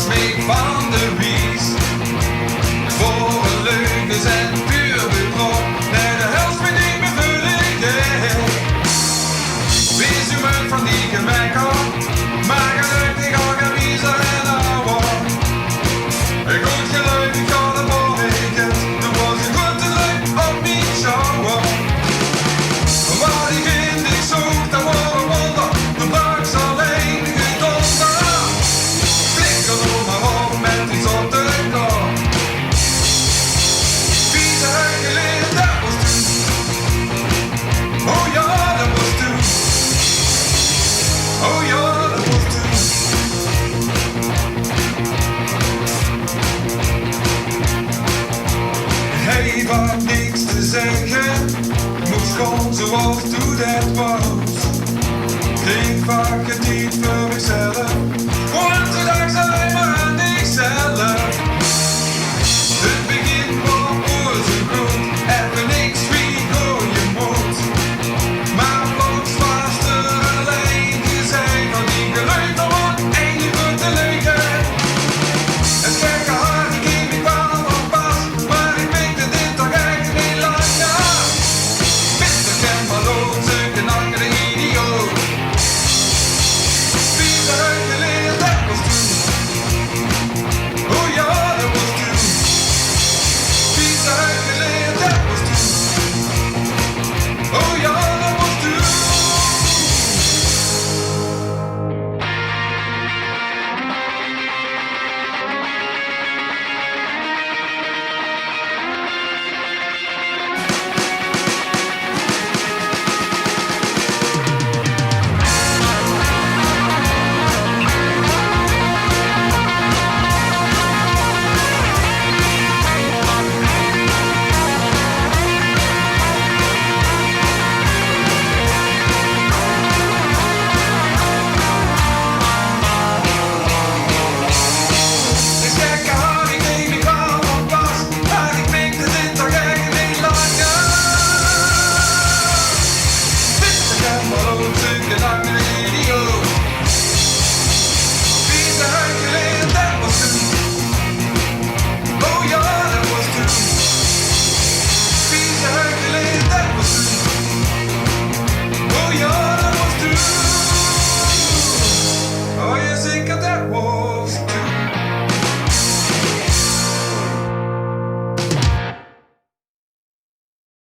smeek van de wies. Voor leugens en puur bedrog. Nee, de helft vind ik me vullig. Wees u munt van die gemekker. Maar gelukkig al gewiezer en ouwe. Een goed geluid, ik ga de morgen. Er was een grote leuk op mijn shower. Waar die vind ik zoek, dat wordt een wonder. De buik zal heen gedonder. Flikker door maar op met iets op de kop. Vieze geleden, dat was toen. Oh ja, dat was toen. Oh ja, dat was toen. Hij had niks te zeggen. Moest gewoon zoals toen het was. Kreeg vaak het